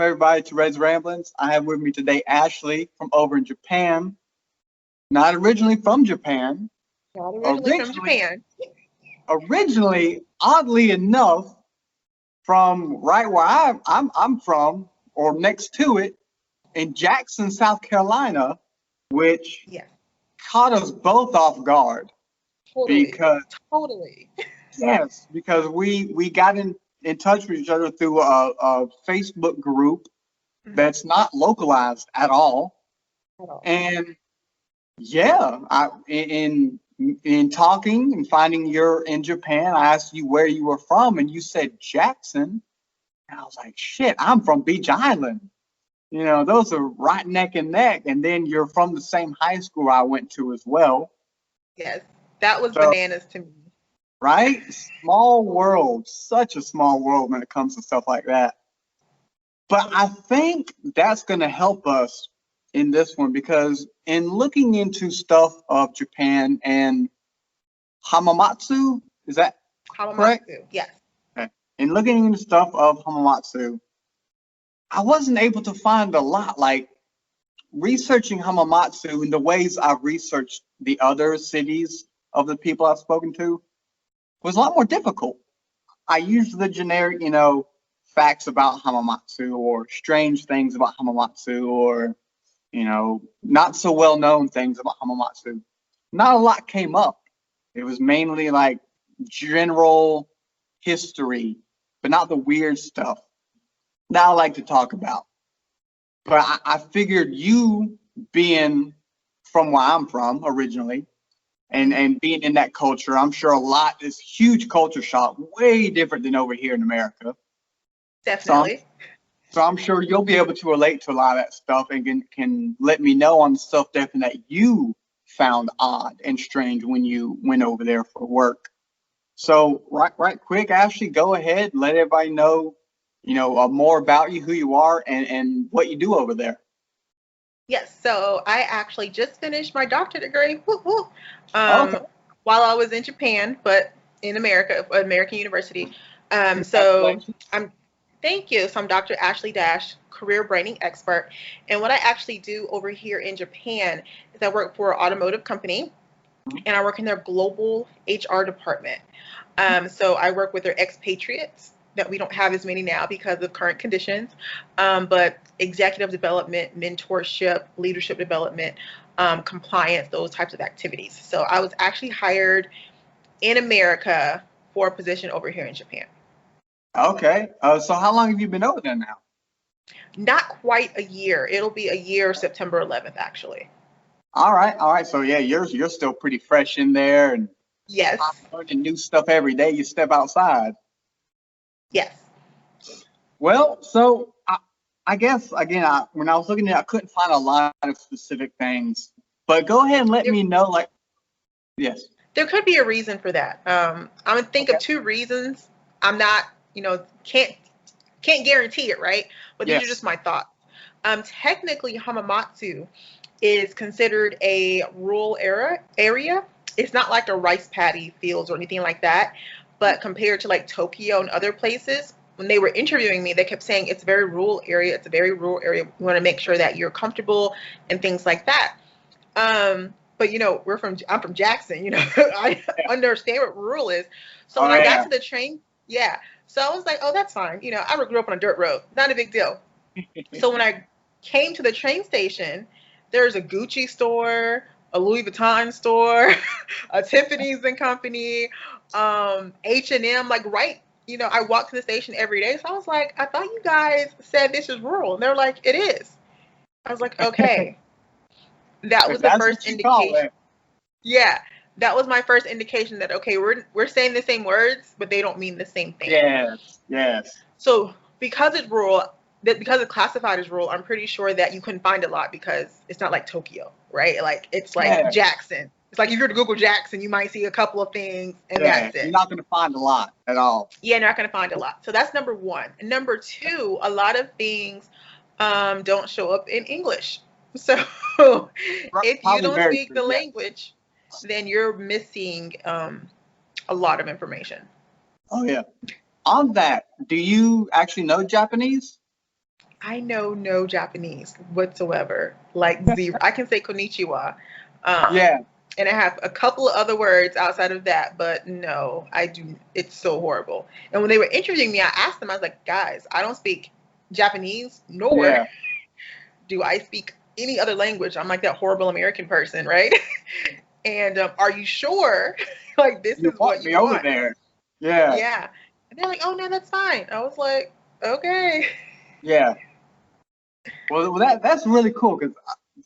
everybody to Red's Ramblings. I have with me today Ashley from over in Japan. Not originally from Japan. Not originally from Japan. Originally, oddly enough, from right where I'm from, or next to it, in Jackson, South Carolina, which caught us both off guard. Totally. Because we got in touch with each other through a Facebook group that's not localized at all. And in talking and finding you're in Japan, I asked you where you were from, and you said Jackson. And I was like, shit, I'm from Beach Island. You know, those are right neck and neck. And then you're from the same high school I went to as well. Yes, that was bananas to me. Right? Small world, such a small world when it comes to stuff like that. But I think that's going to help us in this one, because in looking into stuff of Japan and Hamamatsu, is that correct? Yes. Okay. In looking into stuff of Hamamatsu, I wasn't able to find a lot. Like researching Hamamatsu in the ways I've researched the other cities of the people I've spoken to was a lot more difficult. I used the generic, facts about Hamamatsu or strange things about Hamamatsu or, not so well known things about Hamamatsu. Not a lot came up. It was mainly like general history, but not the weird stuff that I like to talk about. But I figured you being from where I'm from originally, and being in that culture, I'm sure this huge culture shock, way different than over here in America. Definitely. So I'm sure you'll be able to relate to a lot of that stuff and can let me know on the stuff definitely that you found odd and strange when you went over there for work. So right quick, Ashley, go ahead, let everybody know, more about you, who you are, and what you do over there. Yes, so I actually just finished my doctorate degree while I was in Japan, but in American University. Thank you. So I'm Dr. Ashley Dash, career branding expert. And what I actually do over here in Japan is I work for an automotive company, and I work in their global HR department. So I work with their expatriates that we don't have as many now because of current conditions, but executive development, mentorship, leadership development, compliance, those types of activities. So I was actually hired in America for a position over here in Japan. Okay. So how long have you been over there now? Not quite a year. It'll be a year, September 11th, actually. All right. So yeah, you're still pretty fresh in there, and yes, learning new stuff every day you step outside. Yes. Well, so I guess again, when I was looking at it, I couldn't find a lot of specific things. But go ahead and let me know. Yes. There could be a reason for that. I'm gonna think of two reasons. I'm not, can't guarantee it, right? But these are just my thoughts. Technically, Hamamatsu is considered a rural area. It's not like the rice paddy fields or anything like that. But compared to like Tokyo and other places, when they were interviewing me, they kept saying it's a very rural area. It's a very rural area. We want to make sure that you're comfortable and things like that. But I'm from Jackson. I understand what rural is. So when I got to the train, so I was like, oh, that's fine. I grew up on a dirt road, not a big deal. So when I came to the train station, there's a Gucci store, a Louis Vuitton store, a Tiffany's and Company, H&M, I walk to the station every day. So I was like, I thought you guys said this is rural. And they're like, it is. I was like, okay. That was the first indication. Yeah, that was my first indication that, okay, we're saying the same words, but they don't mean the same thing. Yes. So because it's rural, because it's classified as rural, I'm pretty sure that you couldn't find a lot because it's not like Tokyo, right? Like it's like Jackson. It's like if you were to Google Jackson, you might see a couple of things and that's it. You're not going to find a lot at all. Yeah, you're not going to find a lot. So that's number one. And number two, a lot of things don't show up in English. So if you don't speak the language, then you're missing a lot of information. Oh, yeah. On that, do you actually know Japanese? I know no Japanese whatsoever, like zero. I can say konnichiwa, Yeah. and I have a couple of other words outside of that, but no, I do. It's so horrible. And when they were interviewing me, I asked them, I was like, guys, I don't speak Japanese, nor Yeah. do I speak any other language. I'm like that horrible American person, right? And are you sure? Like, this You is want what me you over want? there. Yeah. Yeah. And they're like, oh, no, that's fine. I was like, okay. Yeah. Well, that's really cool because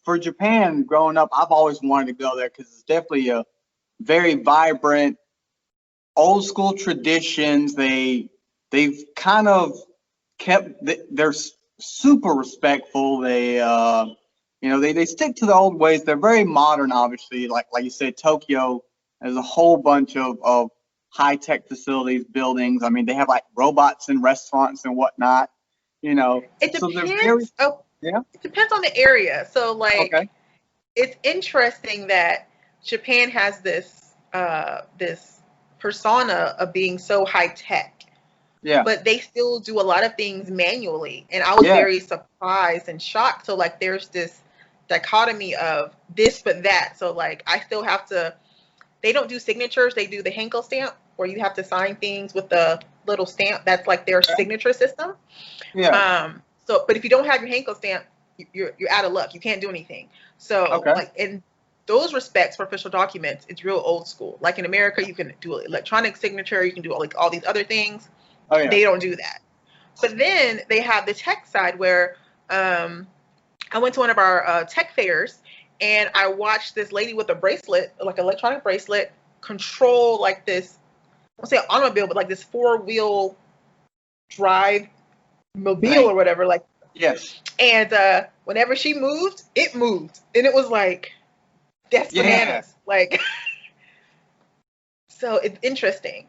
for Japan, growing up, I've always wanted to go there because it's definitely a very vibrant, old school traditions. They've kind of kept they're super respectful. They stick to the old ways. They're very modern, obviously. Like you said, Tokyo has a whole bunch of high tech facilities, buildings. I mean, they have like robots in restaurants and whatnot. You know, It so they're very depends. Oh, yeah. it depends on the area. So, like, Okay. it's interesting that Japan has this persona of being so high tech, Yeah. but they still do a lot of things manually. And I was Yeah. very surprised and shocked. So, like, there's this dichotomy of this but that. So, like, I still have to. They don't do signatures. They do the Henkel stamp, where you have to sign things with the little stamp. That's like their Okay. signature system. Yeah. But if you don't have your Henkel stamp, you're out of luck. You can't do anything. So, Okay. like, in those respects, for official documents, it's real old school. Like in America, you can do electronic signature. You can do all these other things. Oh yeah. They don't do that. But then they have the tech side where I went to one of our tech fairs, and I watched this lady with a bracelet, like an electronic bracelet, control like this. I won't say an automobile, but like this four-wheel drive mobile Thing. or whatever. Like, Yes. and whenever she moved, it moved, and it was like that's Yeah. bananas. Like, so it's interesting.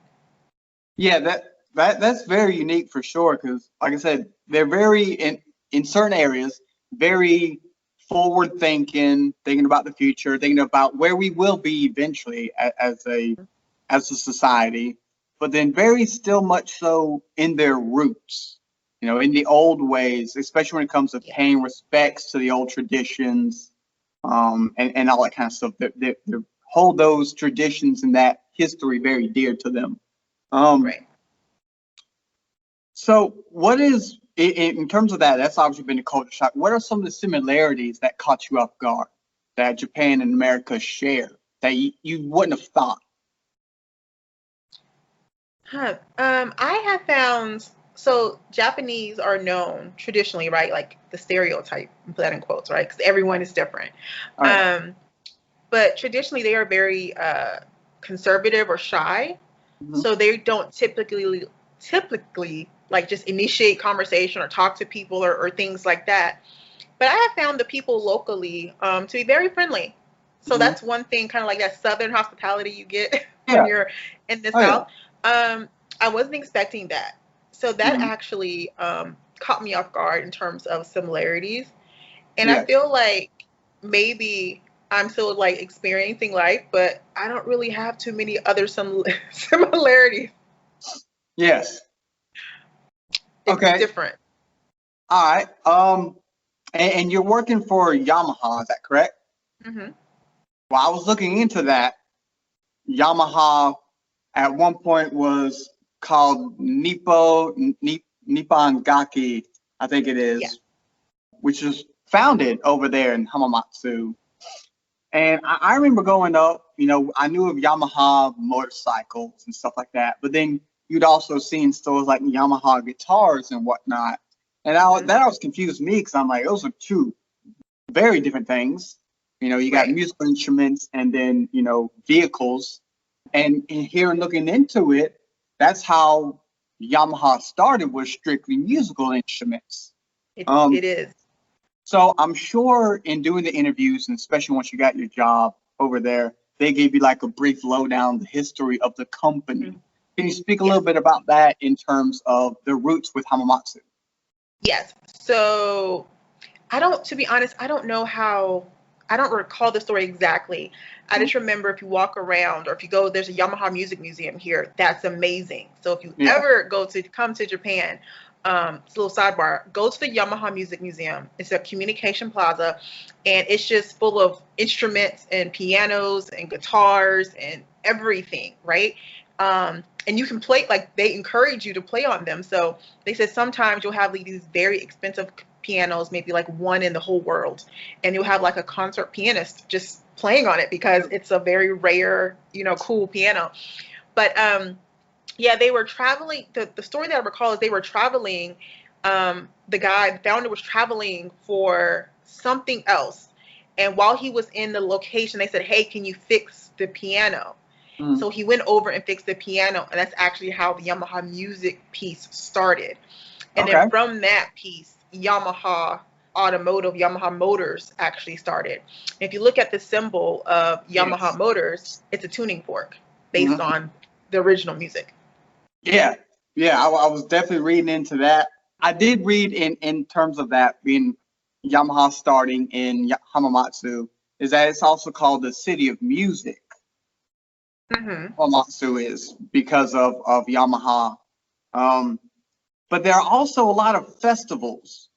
Yeah. That's very unique for sure. Because like I said, they're very in certain areas very forward thinking about the future, thinking about where we will be eventually as a society, but then very still much so in their roots, in the old ways, especially when it comes to Yeah, paying respects to the old traditions, and all that kind of stuff. They hold those traditions and that history very dear to them. Um, right. so, what is in terms of that? That's obviously been a culture shock. What are some of the similarities that caught you off guard that Japan and America share that you wouldn't have thought? Huh. I have found so Japanese are known traditionally, right? Like the stereotype, put that in quotes, right? Because everyone is different. Oh yeah. Um, but traditionally, they are very conservative or shy, Hmm. so they don't typically like just initiate conversation or talk to people or things like that. But I have found the people locally to be very friendly. So Hmm. that's one thing, kind of like that Southern hospitality you get when Yeah. you're in the Oh yeah. South. I wasn't expecting that. So that Hmm. actually caught me off guard in terms of similarities. And I Yes. feel like maybe I'm still like experiencing life, but I don't really have too many other similarities. Yes. It's Okay. different. All right. And you're working for Yamaha, is that correct? Hmm. Well, I was looking into that. Yamaha at one point was called Nippon Gaki, I think it Yeah. is, which is founded over there in Hamamatsu. And I remember growing up, I knew of Yamaha motorcycles and stuff like that, but then you'd also see in stores like Yamaha guitars and whatnot. And Hmm. that always confused me because I'm like, those are two very different things. You got Right. musical instruments and then, vehicles. And in here and looking into it, that's how Yamaha started was strictly musical instruments. It Um, is. so I'm sure in doing the interviews, and especially once you got your job over there, they gave you like a brief lowdown of the history of the company. Mhm. Can you speak a little Yes. bit about that in terms of the roots with Hamamatsu? Yes. So to be honest, I don't recall the story exactly. I just remember if you walk around or if you go, there's a Yamaha Music Museum here. That's amazing. So if you Yeah. ever come to Japan, It's a little sidebar. Go to the Yamaha Music Museum. It's a communication plaza, and it's just full of instruments and pianos and guitars and everything, right? And you can play, like, they encourage you to play on them. So they said sometimes you'll have like these very expensive pianos, maybe like one in the whole world, and you'll have like a concert pianist just playing on it because it's a very rare, cool piano. But yeah, they were traveling. The story that I recall is they were traveling. The founder was traveling for something else. And while he was in the location, they said, "Hey, can you fix the piano?" Mm. So he went over and fixed the piano. And that's actually how the Yamaha music piece started. And then from that piece, Yamaha Motors actually started. And if you look at the symbol of Yamaha Motors, it's a tuning fork based on the original music. Yeah, I was definitely reading into that. I did read in terms of that being Yamaha starting in Hamamatsu, is that it's also called the city of music. Hamamatsu is because of Yamaha. But there are also a lot of festivals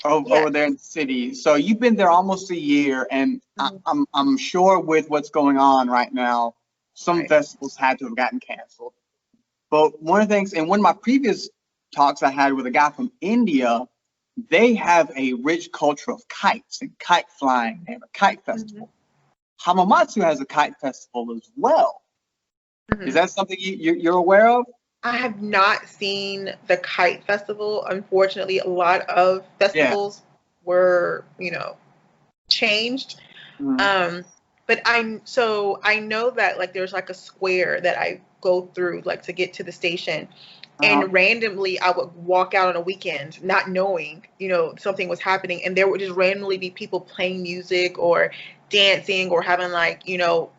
over there in the city. So you've been there almost a year, and I'm sure with what's going on right now, some festivals had to have gotten canceled. But one of the things, in one of my previous talks I had with a guy from India, they have a rich culture of kites and kite flying. They have a kite festival. Hamamatsu has a kite festival as well. Is that something you're aware of? I have not seen the kite festival. Unfortunately, a lot of festivals were, changed. But I know that like there's like a square that I go through like to get to the station. And randomly I would walk out on a weekend not knowing, something was happening, and there would just randomly be people playing music or dancing or having like,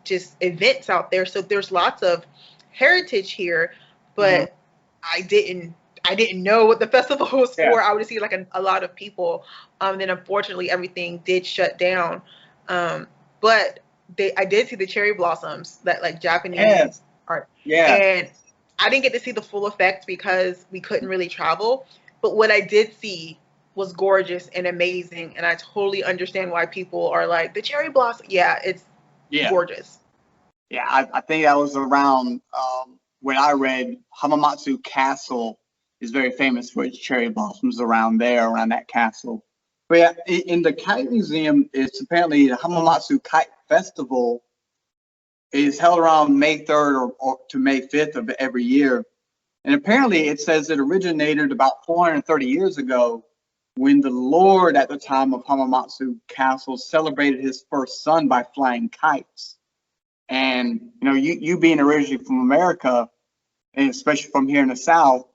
just events out there. So there's lots of heritage here, but I didn't know what the festival was for. I would see like a lot of people. Then unfortunately everything did shut down. But I did see the cherry blossoms that like Japanese art. And I didn't get to see the full effect because we couldn't really travel. But what I did see was gorgeous and amazing. And I totally understand why people are like, the cherry blossom. Yeah, it's gorgeous. Yeah, I think that was around when I read Hamamatsu Castle is very famous for its cherry blossoms around that castle. But yeah, in the Kite Museum, it's apparently the Hamamatsu Kite Festival is held around May 3rd or to May 5th of every year. And apparently it says it originated about 430 years ago when the lord at the time of Hamamatsu Castle celebrated his first son by flying kites. And, you being originally from America, and especially from here in the South,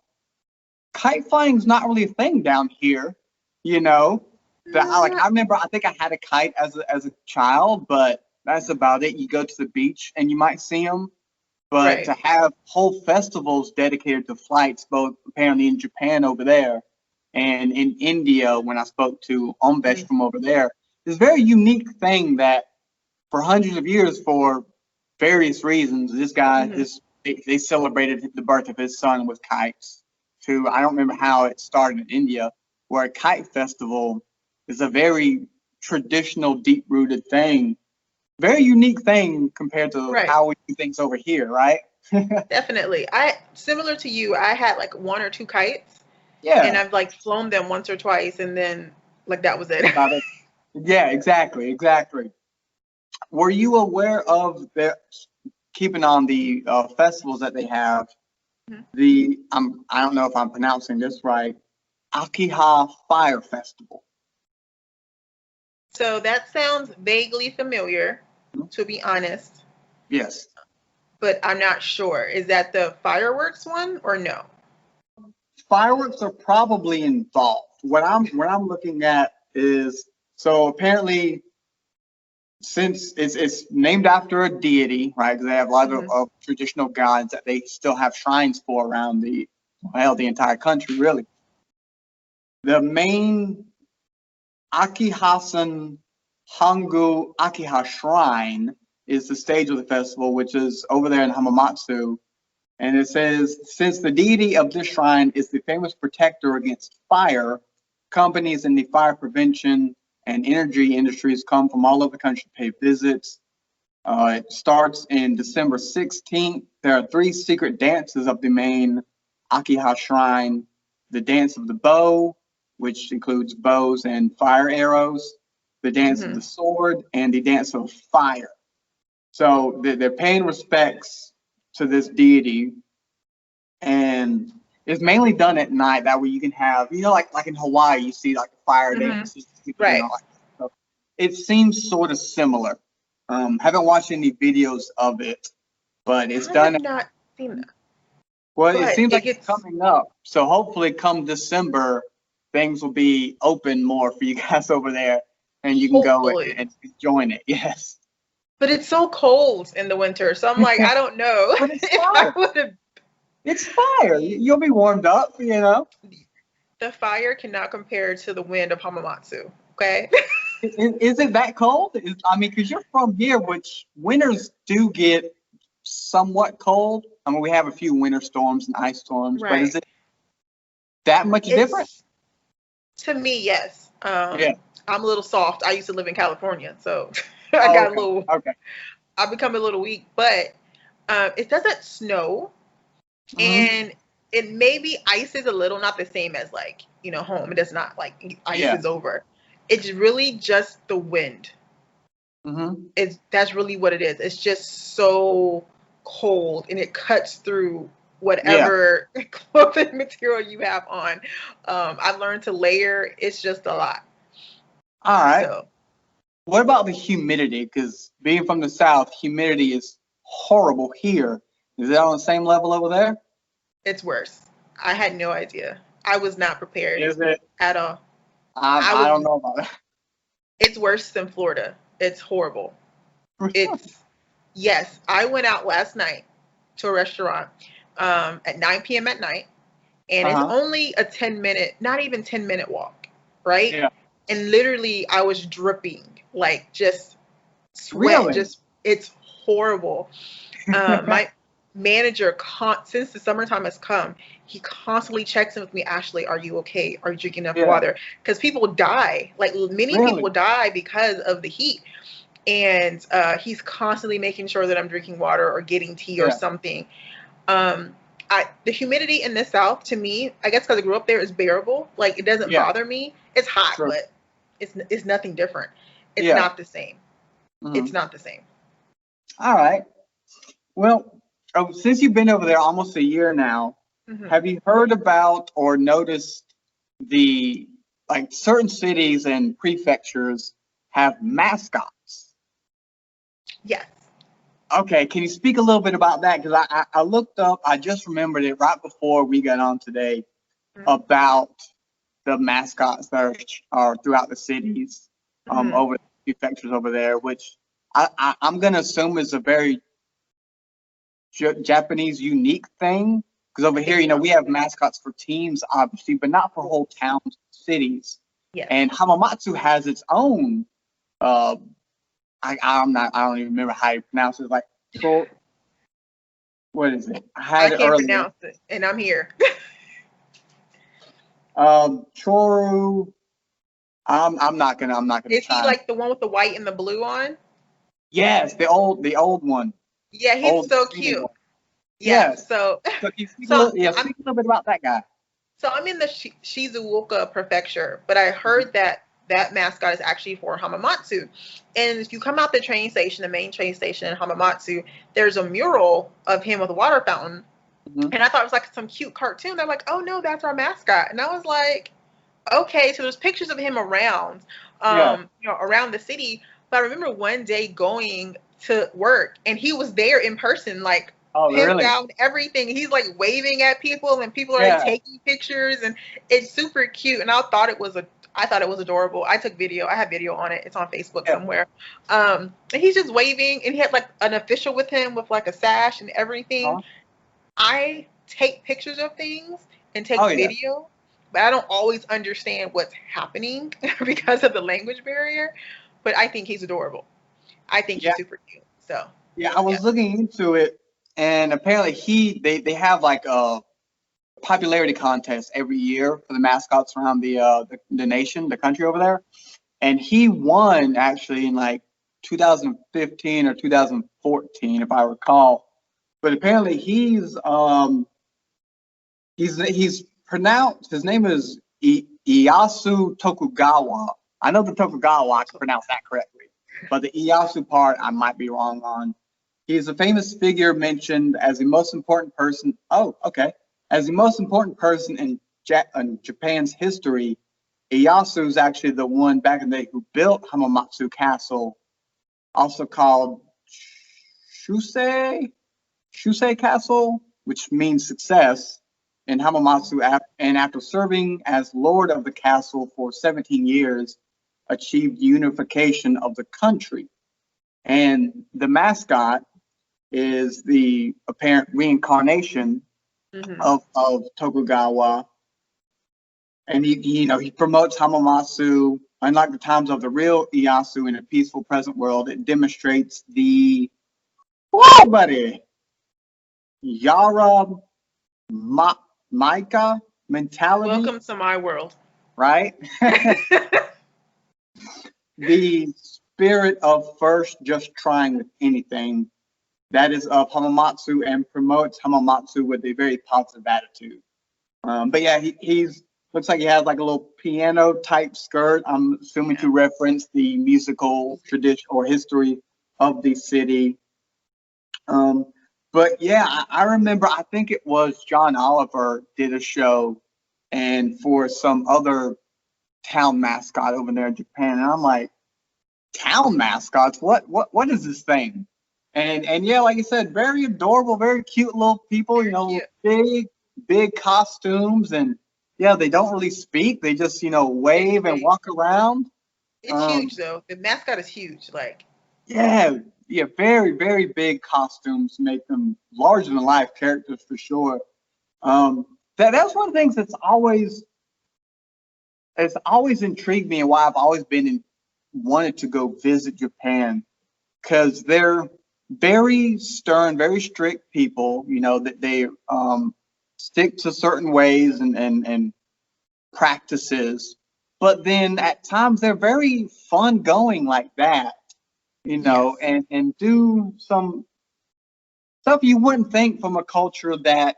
kite flying is not really a thing down here, I remember, I think I had a kite as a child, but that's about it. You go to the beach and you might see them. But to have whole festivals dedicated to flights, both apparently in Japan over there and in India, when I spoke to Ombesh from over there, is a very unique thing that for hundreds of years, for various reasons, this guy, they celebrated the birth of his son with kites. I don't remember how it started in India, where a kite festival is a very traditional, deep-rooted thing. Very unique thing compared to how we do things over here, right? Definitely. Similar to you, I had like one or two kites. Yeah. And I've like flown them once or twice, and then like that was it. Yeah, exactly. Were you aware of keeping on the festivals that they have? I don't know if I'm pronouncing this right. Akiha Fire Festival. So that sounds vaguely familiar, to be honest. Yes. But I'm not sure. Is that the fireworks one or no? Fireworks are probably involved. What I'm looking at is, so apparently, since it's named after a deity, right? Because they have a lot of traditional gods that they still have shrines for around the entire country, really. The main Akihasan Hangu Akiha Shrine is the stage of the festival, which is over there in Hamamatsu. And it says, since the deity of this shrine is the famous protector against fire, companies in the fire prevention and energy industries come from all over the country to pay visits. It starts in December 16th. There are 3 secret dances of the main Akiha shrine. The dance of the bow, which includes bows and fire arrows, the dance of the sword, and the dance of fire. So they're paying respects to this deity, and it's mainly done at night. That way you can have, like in Hawaii, you see like the fire dances, right? So it seems sort of similar. Haven't watched any videos of it, but it's done. I have not seen that. Well, it seems like it's coming up. So hopefully, come December, things will be open more for you guys over there, and you can go and join it. Yes. But it's so cold in the winter, so I'm like, I don't know. But it's fire. It's fire. You'll be warmed up, The fire cannot compare to the wind of Hamamatsu. Okay. Is it that cold? I mean, because you're from here, which winters do get somewhat cold. I mean, we have a few winter storms and ice storms, but is it that much different? To me, yes. Yeah. I'm a little soft. I used to live in California, so I got a little. Okay. I've become a little weak, but it doesn't snow, and it maybe ices a little, not the same as like home. It does not like ice is over. It's really just the wind. That's really what it is. It's just so cold, and it cuts through whatever clothing material you have on. I've learned to layer. It's just a lot. All right. So, what about the humidity? Because being from the South, humidity is horrible here. Is it on the same level over there? It's worse. I had no idea. I was not prepared. Is it? At all. I don't know about that. It's worse than Florida. It's horrible. Yes. I went out last night to a restaurant at 9 p.m. at night, and it's only a 10-minute, not even 10-minute walk, right? Yeah. And literally, I was dripping, like just sweat. Really? It's horrible. My manager, since the summertime has come, he constantly checks in with me. Ashley, are you okay? Are you drinking enough water? Because people die. Like many people die because of the heat. And he's constantly making sure that I'm drinking water or getting tea or something. The humidity in the South, to me, I guess because I grew up there, is bearable. Like it doesn't bother me. It's hot, but it's nothing different. It's not the same. It's not the same. All right. Well, since you've been over there almost a year now, have you heard about or noticed certain cities and prefectures have mascots? Yes. Okay, can you speak a little bit about that? Because I looked up, I just remembered it right before we got on today about the mascots that are throughout the cities, over the prefectures over there, which I'm going to assume is a very Japanese unique thing. Because over here, we have mascots for teams, obviously, but not for whole towns, cities. Yes. And Hamamatsu has its own. I don't even remember how you pronounce it. Like, what is it? I can't pronounce it, and I'm here. Choru. I'm not gonna. Is he like the one with the white and the blue on? Yes, the old one. Yeah, he's so cute. Yes. So speak a little bit about that guy. So I'm in the Shizuoka prefecture, but I heard that mascot is actually for Hamamatsu. And if you come out the train station, the main train station in Hamamatsu, there's a mural of him with a water fountain. And I thought it was like some cute cartoon. They're like, oh no, that's our mascot. And I was like, okay, so there's pictures of him around, around the city. But I remember one day going to work and he was there in person, like pimped out everything. He's like waving at people and people are like taking pictures, and it's super cute. And I thought it was adorable. I took video. I have video on it. It's on Facebook somewhere. And he's just waving, and he had like an official with him with like a sash and everything. I take pictures of things and take video, but I don't always understand what's happening because of the language barrier. But I think he's adorable. I think he's super cute. So I was looking into it. And apparently they have like a popularity contest every year for the mascots around the nation, the country over there. And he won actually in like 2015 or 2014, if I recall. But apparently he's pronounced, his name is Ieyasu Tokugawa. I know the Tokugawa, I can pronounce that correctly, but the Ieyasu part I might be wrong on. He's a famous figure mentioned as the most important person. Oh, okay. As the most important person in Japan's history, Ieyasu is actually the one back in the day who built Hamamatsu Castle, also called Shusse Castle, which means success, in Hamamatsu, and after serving as lord of the castle for 17 years, achieved unification of the country. And the mascot is the apparent reincarnation of Tokugawa. And he promotes Hamamatsu. Unlike the times of the real Ieyasu in a peaceful present world, it demonstrates the Yara Maika mentality. Welcome to my world. Right? The spirit of first just trying with anything. That is of Hamamatsu, and promotes Hamamatsu with a very positive attitude. But yeah, he's looks like he has like a little piano type skirt. I'm assuming to reference the musical tradition or history of the city. But yeah, I remember, I think it was John Oliver did a show and for some other town mascot over there in Japan. And I'm like, town mascots? What is this thing? And yeah, like you said, very adorable, very cute little people, big costumes, and yeah, they don't really speak. They just, wave and walk around. It's huge though. The mascot is huge. Like, yeah, very, very big costumes make them larger than life characters for sure. That's one of the things that's always intrigued me, and why I've always wanted to go visit Japan, because they're very stern, very strict people. That they stick to certain ways and practices, but then at times they're very fun going like that. And do some stuff you wouldn't think from a culture that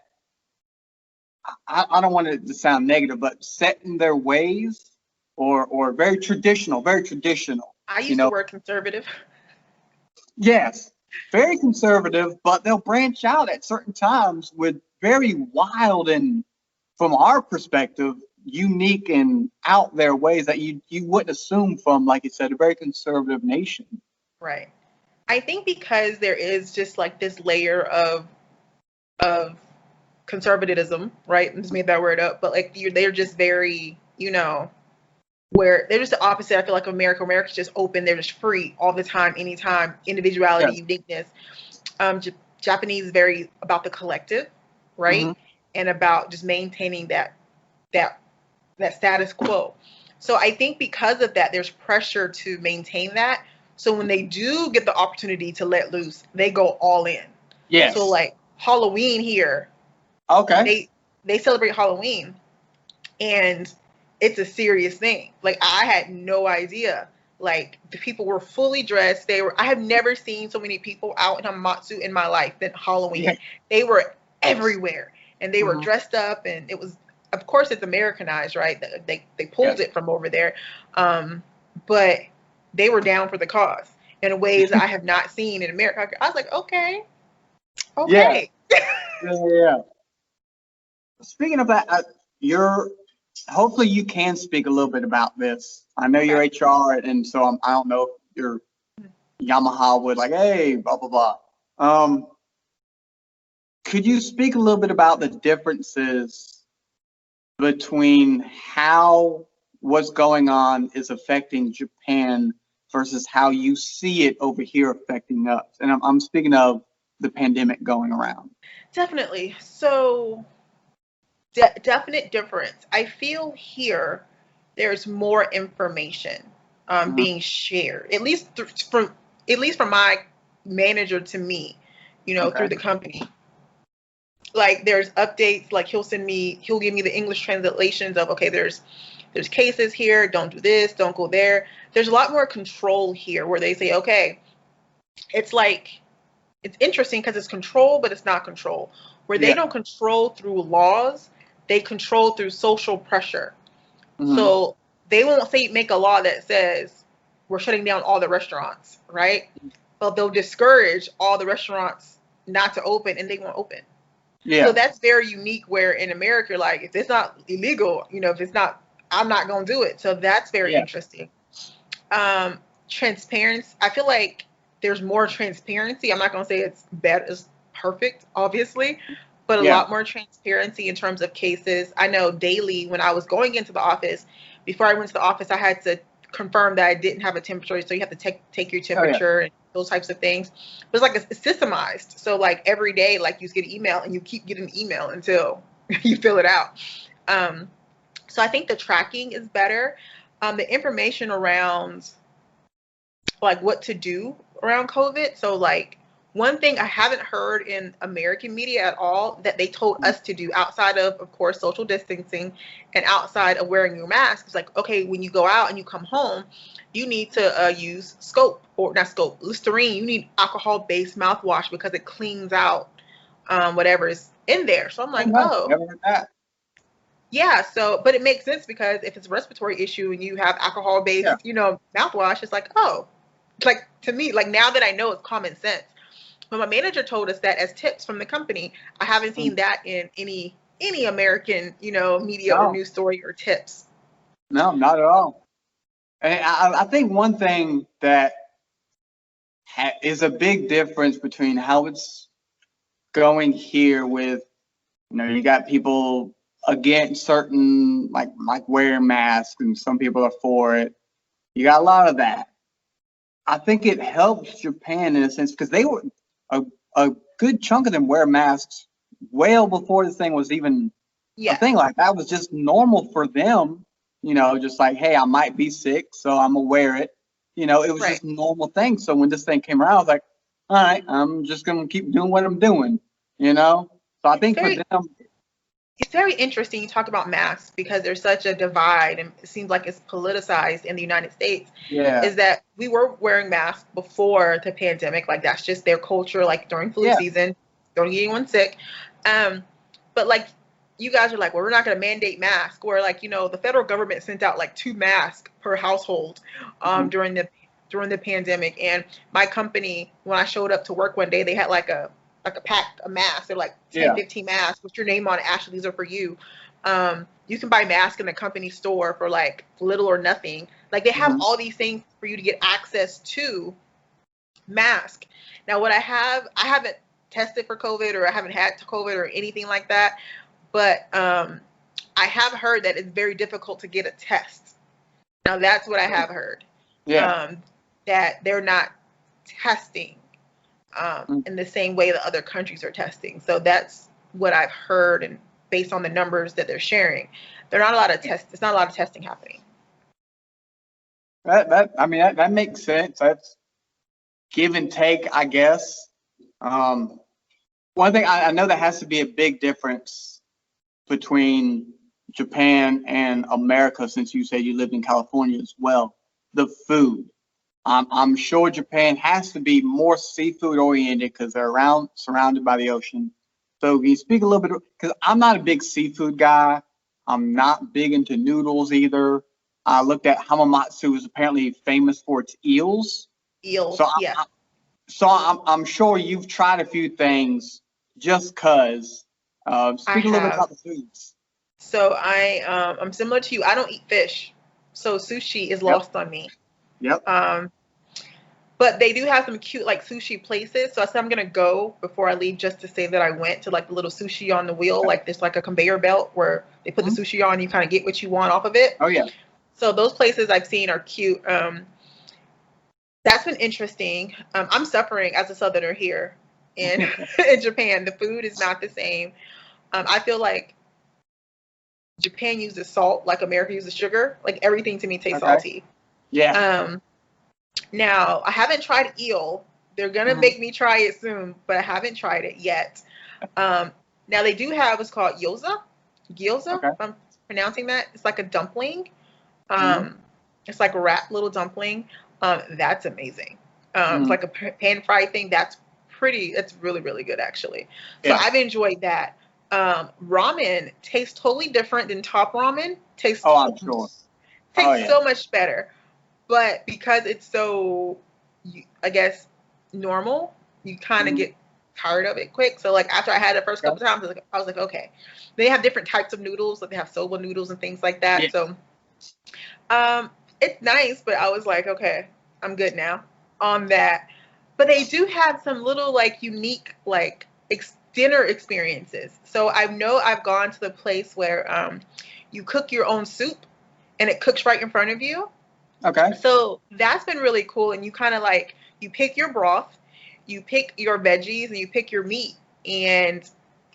I don't want it to sound negative, but set in their ways, or very traditional, very traditional. I use the word conservative. Yes, very conservative, but they'll branch out at certain times with very wild and, from our perspective, unique and out there ways that you wouldn't assume from, like you said, a very conservative nation. Right. I think because there is just like this layer of conservatism, right? I just made that word up, but like they're just very, where they're just the opposite. I feel like America's just open, they're just free all the time, anytime, individuality, uniqueness. Japanese is very about the collective, right? And about just maintaining that status quo. So I think because of that, there's pressure to maintain that. So when they do get the opportunity to let loose, they go all in. Yes. So like Halloween here, okay, they celebrate Halloween, and it's a serious thing. Like, I had no idea. Like, the people were fully dressed. I have never seen so many people out in Hamamatsu in my life than Halloween. Yeah. They were everywhere, and they were dressed up, and it was, of course, it's Americanized, right? They pulled it from over there. But they were down for the cause in ways I have not seen in America. I was like, okay. Yeah. Speaking of that, hopefully you can speak a little bit about this. I know you're HR, and so I don't know if your Yamaha would like, hey, blah blah blah. Could you speak a little bit about the differences between how what's going on is affecting Japan versus how you see it over here affecting us? And I'm speaking of the pandemic going around. Definitely. So definite difference. I feel here there's more information being shared, at least from my manager to me. through the company. Like there's updates, like he'll give me the English translations of, okay, there's cases here, don't do this, don't go there. There's a lot more control here where they say, okay, it's like, it's interesting because it's control, but it's not control. Where they don't control through laws, they control through social pressure. So they won't make a law that says we're shutting down all the restaurants, right? But they'll discourage all the restaurants not to open, and they won't open. So that's very unique, where in America, like, if it's not illegal, if it's not, I'm not going to do it. So that's very interesting. Transparency. I feel like there's more transparency. I'm not going to say it's bad, it's perfect, obviously, but a lot more transparency in terms of cases. I know daily when I was going into the office, before I went to the office, I had to confirm that I didn't have a temperature. So you have to take your temperature and those types of things. But it's like it's systemized. So like every day, like you get an email and you keep getting email until you fill it out. So I think the tracking is better. The information around like what to do around COVID. So like one thing I haven't heard in American media at all that they told us to do, outside of course, social distancing and outside of wearing your mask, is like, okay, when you go out and you come home, you need to use Listerine. You need alcohol-based mouthwash because it cleans out whatever's in there. So I'm like, never heard that. Yeah, so, but it makes sense because if it's a respiratory issue and you have alcohol-based, mouthwash, it's like, oh, like to me, like now that I know, it's common sense. But my manager told us that as tips from the company. I haven't seen that in any American, media or news story or tips. No, not at all. And I think one thing that is a big difference between how it's going here with, you got people against certain, like wearing masks, and some people are for it. You got a lot of that. I think it helps Japan in a sense because they were a good chunk of them wear masks well before this thing was even a thing. Like that was just normal for them, just like, hey, I might be sick, so I'm gonna wear it. It was just a normal thing. So when this thing came around, I was like, all right, I'm just gonna keep doing what I'm doing, So I think for them, it's very interesting you talk about masks because there's such a divide, and it seems like it's politicized in the United States. Is that we were wearing masks before the pandemic, like that's just their culture, like during flu season, don't get anyone sick. But like you guys are like, well, we're not going to mandate masks, or like, the federal government sent out like 2 masks per household during the pandemic. And my company, when I showed up to work one day, they had like a pack of masks. They're like 10, 15 masks with your name on it. Ashley, these are for you. You can buy masks in the company store for like little or nothing. Like they have all these things for you to get access to mask. Now, what I haven't tested for COVID, or I haven't had COVID or anything like that, but I have heard that it's very difficult to get a test. Now, that's what I have heard. That they're not testing in the same way that other countries are testing. So that's what I've heard, and based on the numbers that they're sharing, there's not a lot of It's not a lot of testing happening. That makes sense. That's give and take, I guess. One thing I know that has to be a big difference between Japan and America, since you said you lived in California as well. The food. I'm sure Japan has to be more seafood oriented because they're surrounded by the ocean. So can you speak a little bit? Because I'm not a big seafood guy. I'm not big into noodles either. I looked at Hamamatsu is apparently famous for its eels. Eels, So I'm sure you've tried a few things just because. Speak a little bit about the foods. So I'm similar to you. I don't eat fish, so sushi is lost on me. But they do have some cute like sushi places. So I said I'm gonna go before I leave just to say that I went to like the little sushi on the wheel. Like there's like a conveyor belt where they put the sushi on, and you kind of get what you want off of it. Oh yeah. So those places I've seen are cute. That's been interesting. I'm suffering as a Southerner here in in Japan. The food is not the same. I feel like Japan uses salt like America uses sugar. Like everything to me tastes salty. Yeah. Now I haven't tried eel, They're gonna make me try it soon, but I haven't tried it yet. Now they do have what's called gyoza, Okay. if I'm pronouncing that. It's like a dumpling. Mhm. It's like a wrapped little dumpling. That's amazing. It's like a pan fried thing. That's really, really good actually. So Yeah. I've enjoyed that. Ramen tastes totally different than top ramen. Oh, I'm sure. Oh, Tastes yeah. so much better. But because it's so, I guess, normal, you kind of get tired of it quick. So like after I had it the first couple times, I was like, okay. They have different types of noodles. Like they have soba noodles and things like that. Yeah. So it's nice, but I was like, okay, I'm good now on that. But they do have some little like unique like dinner experiences. So I know I've gone to the place where you cook your own soup and it cooks right in front of you. Okay. So that's been really cool. And you kind of like, you pick your broth, you pick your veggies, and you pick your meat. And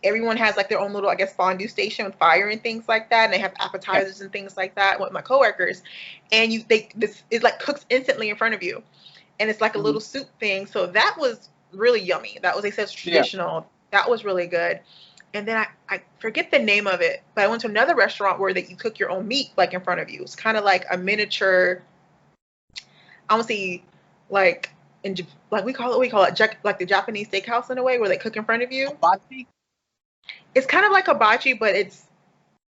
everyone has like their own little, I guess, fondue station with fire and things like that. And they have appetizers and things like that with my coworkers. And it like cooks instantly in front of you. And it's like a little soup thing. So that was really yummy. That was, they said, traditional. That was really good. And then I forget the name of it, but I went to another restaurant where that you cook your own meat like in front of you. It's kind of like a miniature, I want to see, like like we call it like the Japanese steakhouse in a way where they cook in front of you. Hibachi? It's kind of like hibachi, but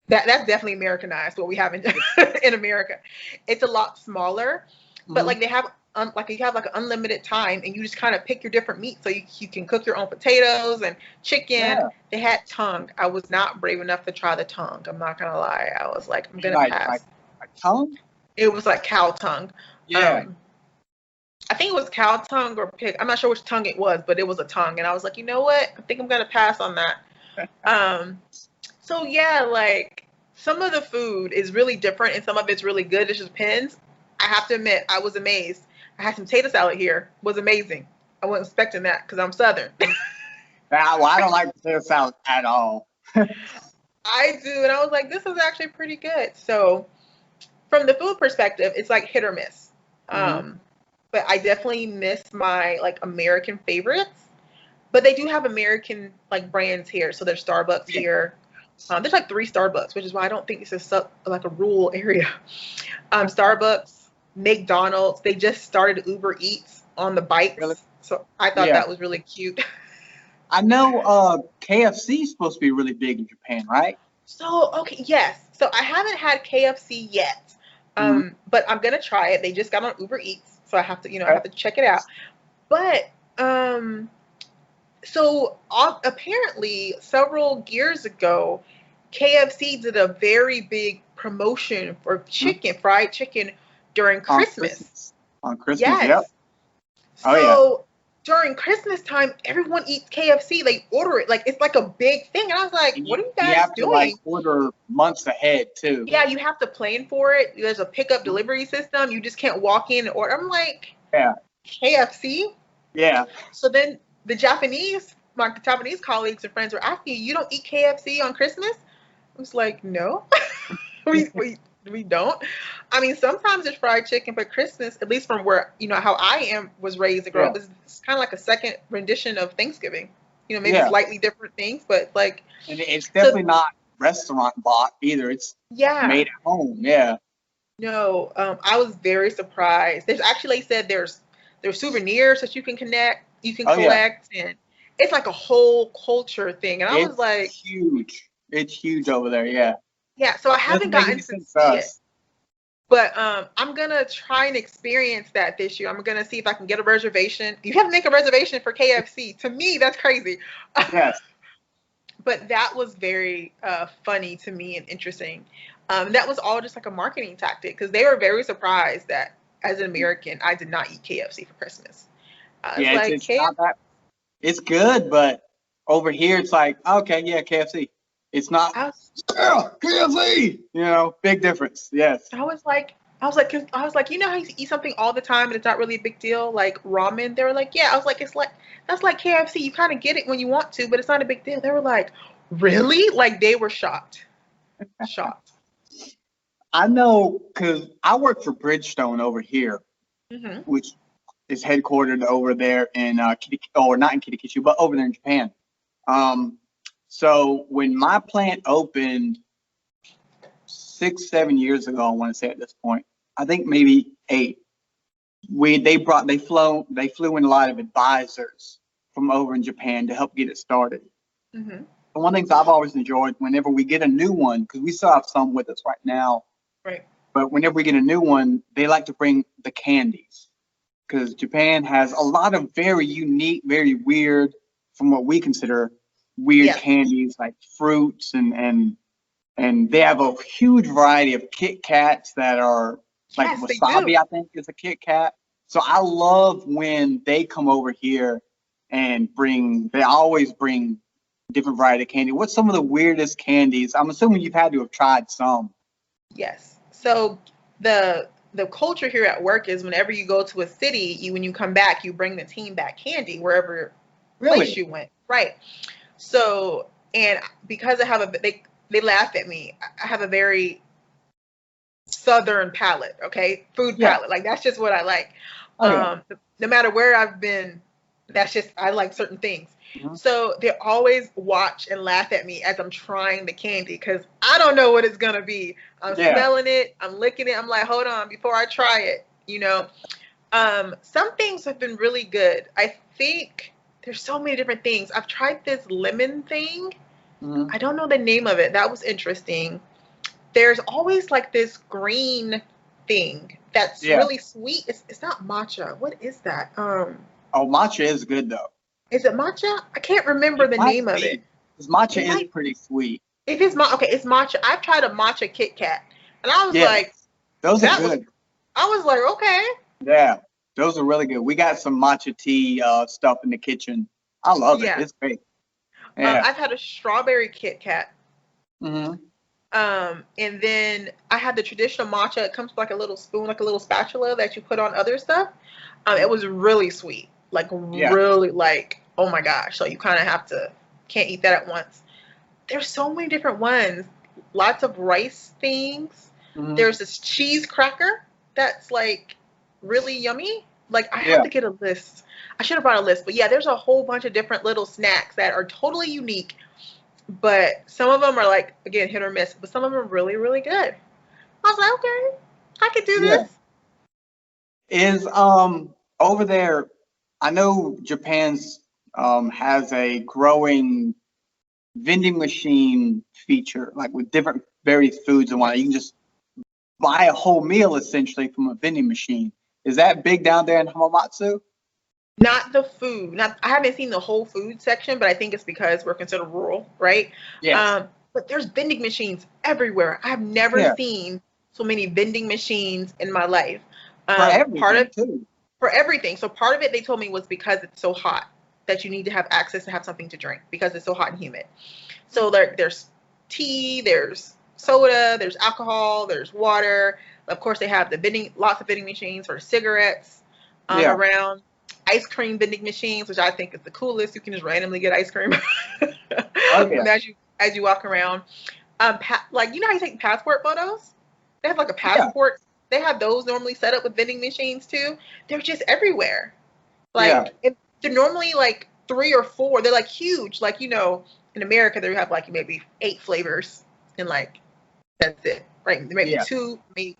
that's definitely Americanized. What we have in in America, it's a lot smaller, but like they have like you have like an unlimited time, and you just kind of pick your different meats. So you can cook your own potatoes and chicken. Yeah. They had tongue. I was not brave enough to try the tongue. I'm not gonna lie. I was like, I'm gonna pass. Like tongue? It was like cow tongue. Yeah. I think it was cow tongue or pig. I'm not sure which tongue it was, but it was a tongue. And I was like, you know what? I think I'm going to pass on that. So yeah, like some of the food is really different and some of it's really good. It just depends. I have to admit, I was amazed. I had some potato salad here. It was amazing. I wasn't expecting that because I'm Southern. Well, I don't like potato salad at all. I do. And I was like, this is actually pretty good. So from the food perspective, it's like hit or miss. But I definitely miss my like American favorites. But they do have American like brands here. So there's Starbucks here. There's like 3 Starbucks, which is why I don't think it's like a rural area. Starbucks, McDonald's. They just started Uber Eats on the bikes. Really? So I thought that was really cute. I know KFC is supposed to be really big in Japan, right? So, okay, yes. So I haven't had KFC yet. But I'm gonna try it. They just got on Uber Eats, so I have to, I have to check it out. But so apparently several years ago, KFC did a very big promotion for fried chicken during Christmas. On Christmas, yes. Yep. So during Christmas time, everyone eats KFC. They order it like it's like a big thing. And I was like, what are you guys doing? You have to like order months ahead too. Yeah, you have to plan for it. There's a pickup delivery system. You just can't walk in and order. I'm like, KFC? Yeah. So then my Japanese colleagues and friends were asking, you don't eat KFC on Christmas? I was like, no, we don't. I mean, sometimes it's fried chicken, but Christmas, at least from where, how I was raised to grow up, it's kind of like a second rendition of Thanksgiving. Maybe slightly different things, but like. And it's definitely not restaurant bought either. It's made at home. Yeah. No, I was very surprised. There's actually, they said there's souvenirs that you can collect, and it's like a whole culture thing. And I was like, huge. It's huge over there. Yeah. Yeah. So I haven't gotten to see it, but I'm gonna try and experience that this year. I'm gonna see if I can get a reservation. You have to make a reservation for KFC. To me, that's crazy. Yes. But that was very funny to me and interesting. That was all just like a marketing tactic because they were very surprised that as an American, I did not eat KFC for Christmas. It's not that. It's good, but over here it's like, okay, yeah, KFC. It's not KFC. Big difference. Yes. I was like, how you eat something all the time and it's not really a big deal, like ramen. They were like, yeah. I was like, that's like KFC. You kind of get it when you want to, but it's not a big deal. They were like, really? Like they were shocked. I know because I work for Bridgestone over here, which is headquartered over there in or not in Kitakyushu, but over there in Japan. So when my plant opened 6-7 years ago, I want to say at this point, I think maybe 8. They flew in a lot of advisors from over in Japan to help get it started. Mm-hmm. And one of the things I've always enjoyed whenever we get a new one, because we still have some with us right now, right? But whenever we get a new one, they like to bring the candies, because Japan has a lot of very unique, very weird, from what we consider weird candies, like fruits, and they have a huge variety of Kit Kats that are like wasabi, I think is a Kit Kat. So I love when they come over here and they always bring different variety of candy. What's some of the weirdest candies? I'm assuming you've had to have tried some. Yes. So the culture here at work is whenever you go to a city, when you come back, you bring the team back candy wherever place you went. Right. So, and because I have they laugh at me. I have a very Southern palate, okay? Food palate. Like, that's just what I like. No matter where I've been, that's just, I like certain things. Mm-hmm. So they always watch and laugh at me as I'm trying the candy, because I don't know what it's going to be. I'm smelling it. I'm licking it. I'm like, hold on, before I try it, you know? Some things have been really good. I think there's so many different things. I've tried this lemon thing. Mm-hmm. I don't know the name of it. That was interesting. There's always like this green thing that's really sweet. It's not matcha. What is that? Oh, matcha is good though. Is it matcha? I can't remember the name of it. Because matcha is pretty sweet. If it's okay, it's matcha. I've tried a matcha Kit Kat, and I was like, those are good. I was like, okay. Yeah, those are really good. We got some matcha tea stuff in the kitchen. I love it. It's great. Yeah. I've had a strawberry Kit Kat. Mm-hmm. And then I had the traditional matcha. It comes with like a little spoon, like a little spatula that you put on other stuff. It was really sweet, like really like, oh my gosh. So you kind of can't eat that at once. There's so many different ones. Lots of rice things. Mm-hmm. There's this cheese cracker that's like really yummy. Like, I have to get a list. I should have brought a list, but there's a whole bunch of different little snacks that are totally unique. But some of them are like, again, hit or miss, but some of them are really, really good. I was like, okay, I could do this. Is over there, I know Japan's has a growing vending machine feature, like with different various foods and whatnot. You can just buy a whole meal essentially from a vending machine. Is that big down there in Hamamatsu? Not the food. I haven't seen the whole food section, but I think it's because we're considered rural, right? Yes. But there's vending machines everywhere. I've never seen so many vending machines in my life. For everything, for everything. So part of it, they told me, was because it's so hot that you need to have access to have something to drink because it's so hot and humid. So there's tea, there's soda, there's alcohol, there's water. Of course, they have lots of vending machines for cigarettes around. Ice cream vending machines, which I think is the coolest. You can just randomly get ice cream as you walk around. Like, you know how you take passport photos? They have like a passport. Yeah. They have those normally set up with vending machines too. They're just everywhere. Like, they're normally like 3 or 4. They're like huge. Like, you know, in America they have like maybe 8 flavors and like that's it, right? Maybe 2, maybe.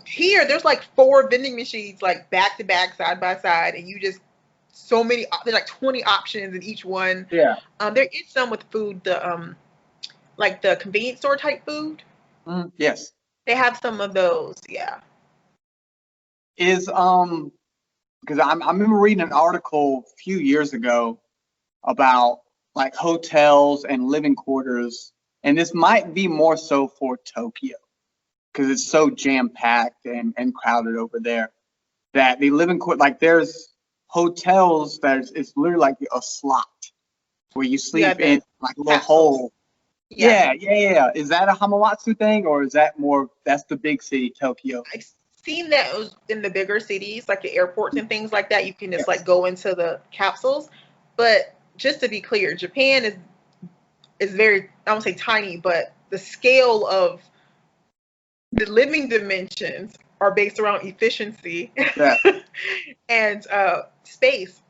Here, there's like 4 vending machines, like back to back, side by side, and you just there's like 20 options in each one. Yeah. There is some with food, like the convenience store type food. Yes. They have some of those. Yeah. Is because I remember reading an article a few years ago about like hotels and living quarters, and this might be more so for Tokyo, because it's so jam-packed and crowded over there, that they live in like there's hotels that it's literally like a slot where you sleep in like a little hole. Yeah. Is that a Hamamatsu thing, or is that that's the big city, Tokyo? I've seen that in the bigger cities, like the airports and things like that. You can just like go into the capsules. But just to be clear, Japan is very, I won't say tiny, but the scale of the living dimensions are based around efficiency Yeah. and space.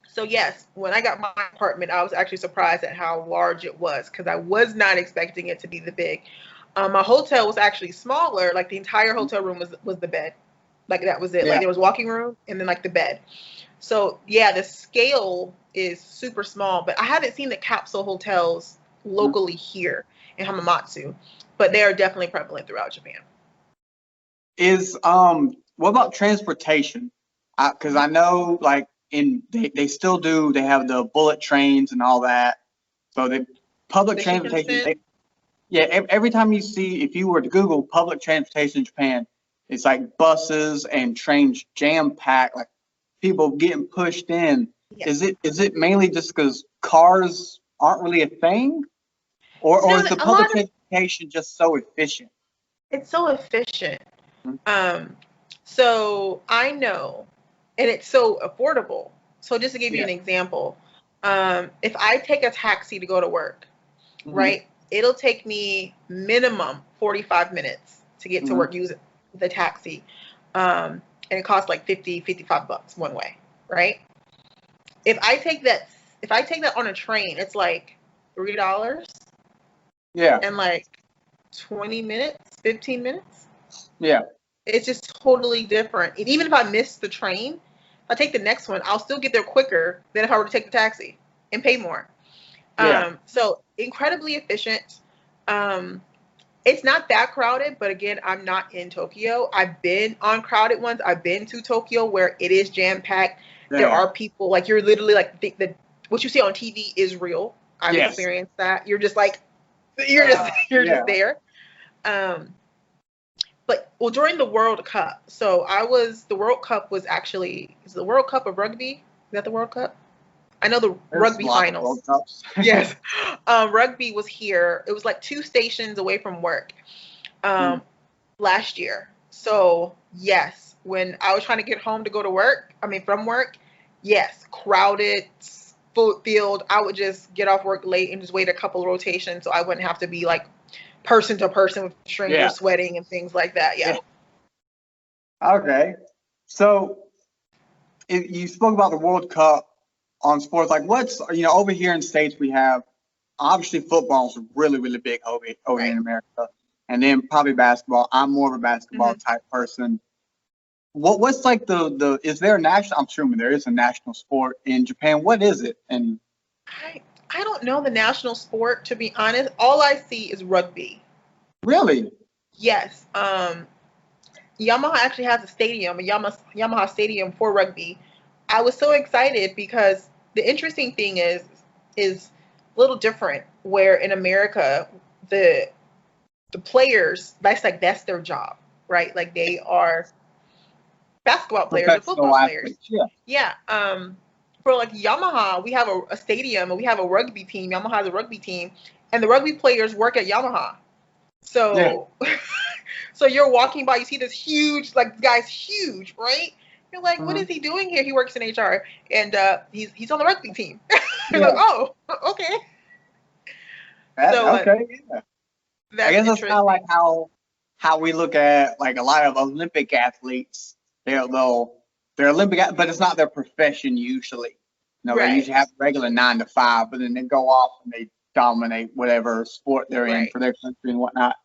So yes, when I got my apartment, I was actually surprised at how large it was because I was not expecting it to be the big. My hotel was actually smaller. Like the entire hotel room was the bed. Like that was it. Like Yeah. there was walking room and then like the bed. So yeah, the scale is super small, but I haven't seen the capsule hotels locally here in Hamamatsu, but they are definitely prevalent throughout Japan. Is what about transportation? Because I know like they still do, they have the bullet trains and all that. So the public The transportation, Shinkansen. yeah, every time you see, if you were to Google public transportation in Japan, it's like buses and trains jam packed, like people getting pushed in. Yeah. Is it mainly just because cars aren't really a thing, or No, is the a lot public of transportation just so efficient? it's so efficient. Mhm. Um, so I know, and it's so affordable. So just to give you Yeah. an example, if I take a taxi to go to work, Hmm. right, it'll take me minimum 45 minutes to get to Hmm. work using the taxi. And it costs like 50, $55 one way, right? If I take that, if I take that on a train, it's like $3 Yeah. and like 20 minutes, 15 minutes. Yeah. It's just totally different. And even if I miss the train, if I take the next one, I'll still get there quicker than if I were to take the taxi and pay more. Yeah. So incredibly efficient. Um, it's not that crowded, but again, I'm not in Tokyo. I've been on crowded ones. I've been to Tokyo where it is jam packed. There Yeah. are people like you're literally like the what you see on TV is real. I've Yes. experienced that. You're just like you're Yeah. just there. Um, but well, during the World Cup, so the World Cup was actually, is the World Cup of rugby? Is that the World Cup? I know the There's rugby lots of World finals. Cups. Yes. Rugby was here. It was like 2 stations away from work Mm. um, last year. So yes, when I was trying to get home to go to work, I mean from work, yes, crowded full field. I would just get off work late and just wait a couple of rotations so I wouldn't have to be like person to person with Yeah. strangers sweating and things like that. Yeah. Yeah. Okay. So you spoke about the World Cup on sports. Like, over here in States, we have obviously football's really, really big over here Right. in America, and then probably basketball. I'm more of a basketball Hmm. type person. What's like is there a national? I'm assuming there is a national sport in Japan. What is it? And I don't know the national sport, to be honest. All I see is rugby. really, Yes. Yamaha actually has a stadium, a Yamaha stadium for rugby. I was so excited because the interesting thing is a little different where in America the the players, that's their job, right? Like they are basketball players or professional football players. athletes? Yeah. Yeah. For like Yamaha, we have a stadium and we have a rugby team. Yamaha has a rugby team, and the rugby players work at Yamaha. Yeah. So, so you're walking by, you see this huge, like, guy's huge, right? You're like, what Hmm. is he doing here? He works in HR, and he's on the rugby team. You're like, Yeah. oh, okay. So Okay. Yeah. I that's guess that's kind of like interesting. how we look at like a lot of Olympic athletes. They're Olympic, but it's not their profession usually. They Right, usually have a regular 9 to 5, but then they go off and they dominate whatever sport they're in right. for their country and whatnot.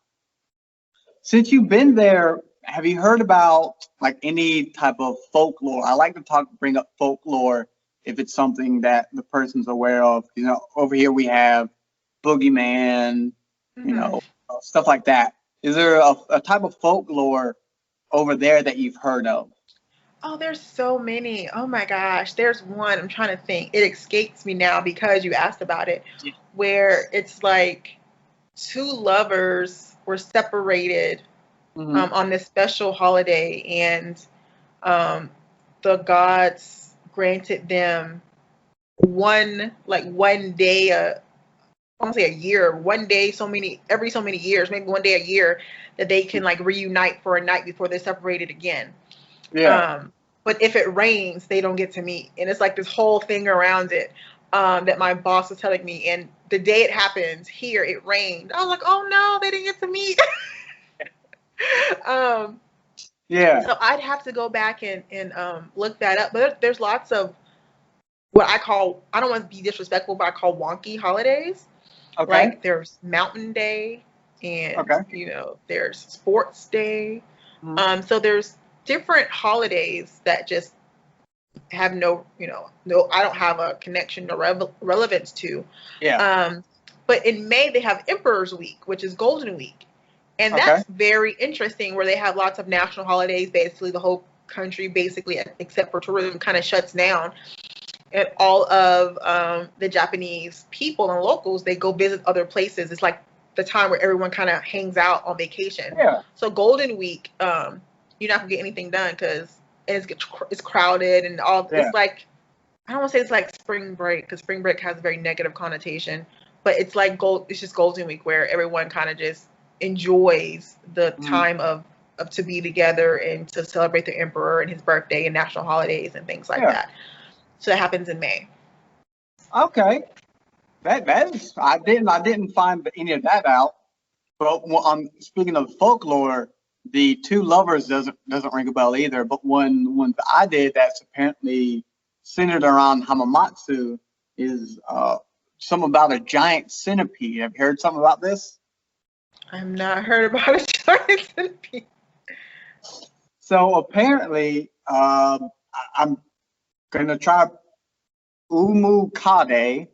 Since you've been there, have you heard about like any type of folklore? I like to bring up folklore if it's something that the person's aware of. Over here we have boogeyman, you Hmm. know, stuff like that. Is there a type of folklore over there that you've heard of? Oh, there's so many. Oh my gosh. There's one. I'm trying to think. It escapes me now because you asked about it, Yeah. where it's like two lovers were separated Hmm. on this special holiday, and um, the gods granted them one day, I won't say a year, one day, every so many years, maybe one day a year, that they can like reunite for a night before they're separated again. Yeah. Um, but if it rains, they don't get to meet. And it's like this whole thing around it that my boss was telling me. And the day it happened here, it rained. I was like, oh no, they didn't get to meet. um, Yeah. So I'd have to go back and look that up. But there's lots of what I call, I don't want to be disrespectful, but I call wonky holidays. Okay. Like there's Mountain Day and, Okay. you know, there's Sports Day. Mhm. So there's different holidays that just have no, you know, no, I don't have a connection or relevance to. Yeah. But in May, they have Emperor's Week, which is Golden Week. And Okay. that's very interesting where they have lots of national holidays. Basically, the whole country, basically, except for tourism, kind of shuts down. And all of the Japanese people and locals, they go visit other places. It's like the time where everyone kind of hangs out on vacation. Yeah. So Golden Week, you're not gonna get anything done because it's crowded and all. Yeah. It's like, I don't want to say it's like spring break because spring break has a very negative connotation, but it's like it's just Golden Week where everyone kind of just enjoys the time of to be together and to celebrate the emperor and his birthday and national holidays and things like that. So that happens in May. Okay. That's I didn't find any of that out. But speaking of folklore, the Two Lovers doesn't ring a bell either. But one that I did that's apparently centered around Hamamatsu is some about a giant centipede. Have you heard something about this? I've not heard about a giant centipede. So apparently, I'm gonna try Umukade.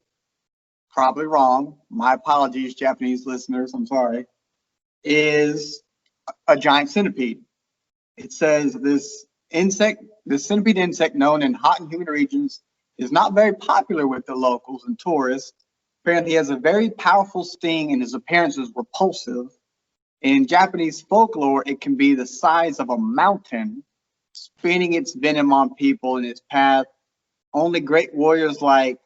Probably wrong. My apologies, Japanese listeners. I'm sorry. Is a giant centipede. It says this centipede insect known in hot and humid regions, is not very popular with the locals and tourists. Apparently, he has a very powerful sting and his appearance is repulsive. In Japanese folklore, it can be the size of a mountain, spinning its venom on people in its path. Only great warriors like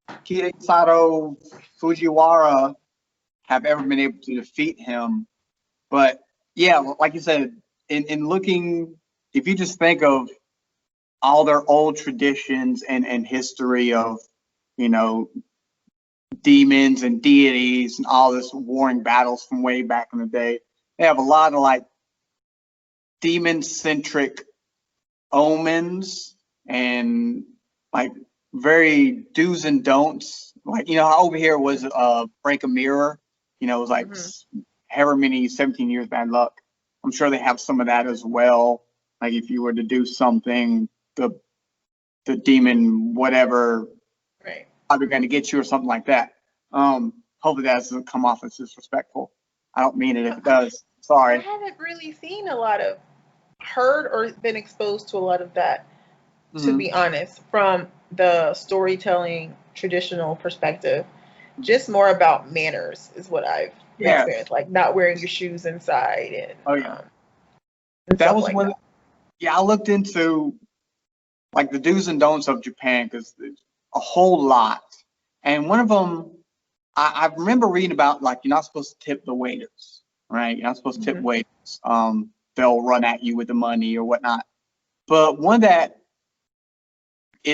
Kirasato Fujiwara have ever been able to defeat him. But yeah, like you said, in looking, if you just think of all their old traditions and history of, you know, demons and deities and all this warring battles from way back in the day, they have a lot of like demon-centric omens and like very do's and don'ts. Like, you know, how over here was break a mirror, you know, it was like however many 17 years bad luck. I'm sure they have some of that as well. Like if you were to do something, the demon whatever Right. probably going to get you or something like that. Hopefully that doesn't come off as disrespectful. I don't mean it if it does. Sorry. I haven't really seen a lot of, heard or been exposed to a lot of that, to be honest, from the storytelling traditional perspective. Just more about manners is what I've experienced, like not wearing your shoes inside and and that stuff was like one. that. Yeah, I looked into like the do's and don'ts of Japan because there's a whole lot, and one of them I remember reading about, like, you're not supposed to tip the waiters, right? You're not supposed to tip waiters. They'll run at you with the money or whatnot. But one that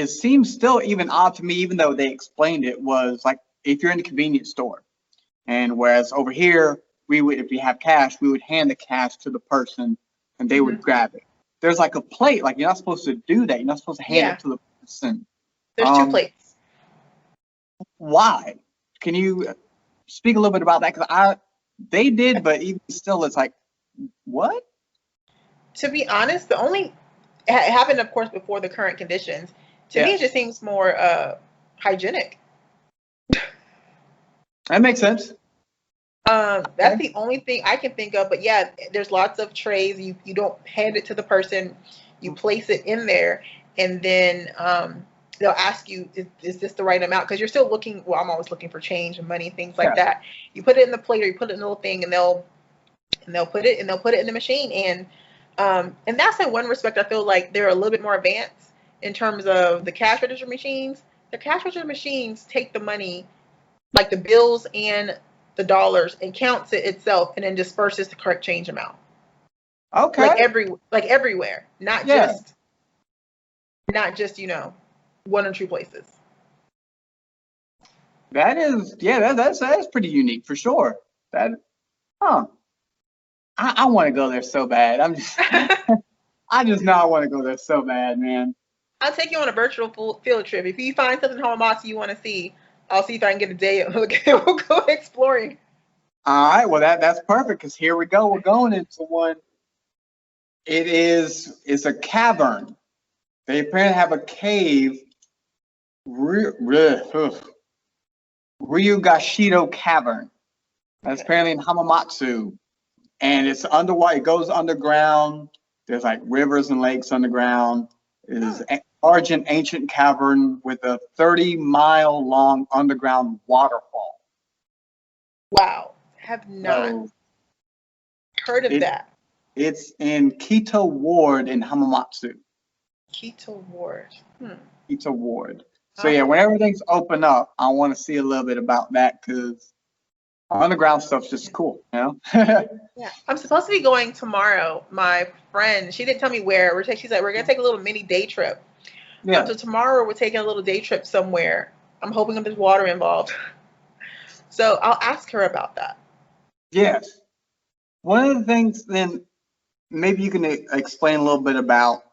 seems still even odd to me, even though they explained it, was like if you're in a convenience store, and whereas over here we would, if we have cash, we would hand the cash to the person and they would grab it. There's like a plate, like you're not supposed to do that. You're not supposed to hand it to the person. There's two plates. Why? Can you speak a little bit about that? Because they did, but even still, it's like, what? To be honest, it happened, of course, before the current conditions. To me, it just seems more hygienic. That makes sense. That's the only thing I can think of. But yeah, there's lots of trays. You don't hand it to the person. You place it in there, and then they'll ask you, is this the right amount? Because you're still looking. Well, I'm always looking for change and money, things like that. You put it in the plate or you put it in a little thing, and they'll put it in the machine. And that's in one respect I feel like they're a little bit more advanced in terms of the cash register machines. The cash register machines take the money, like the bills and the dollars, and counts it itself and then disperses the correct change amount. Okay. Like everywhere, not just one or two places. That is, that's pretty unique for sure. I want to go there so bad. I'm just I just know I want to go there so bad, man. I'll take you on a virtual field trip. If you find something in Hamamatsu you want to see, I'll see if I can get a day. We'll go exploring. All right, well that's perfect because here we go. We're going into one. It's a cavern. They apparently have a cave. Ryugashido Cavern. That's apparently in Hamamatsu. And it's underwater. It goes underground. There's like rivers and lakes underground. It is a large and ancient cavern with a 30-mile long underground waterfall. Wow. Have not heard of that. It's in Kito Ward in Hamamatsu. Kito Ward. Kito Ward. So yeah, when everything's open up, I want to see a little bit about that because underground stuff's just cool, you know? Yeah, I'm supposed to be going tomorrow. My friend, she didn't tell me where. She's like, we're gonna take a little mini day trip. Yeah. So tomorrow we're taking a little day trip somewhere. I'm hoping that there's water involved. So I'll ask her about that. Yes. One of the things then maybe you can explain a little bit about,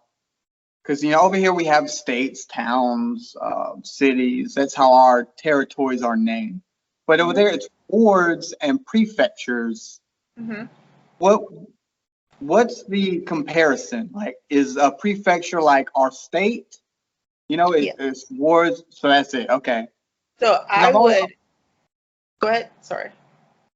because over here we have states, towns, cities. That's how our territories are named. But over there it's wards and prefectures. What's the comparison? Like, is a prefecture like our state? It's wards, so that's it. Okay. So I would go ahead. Sorry.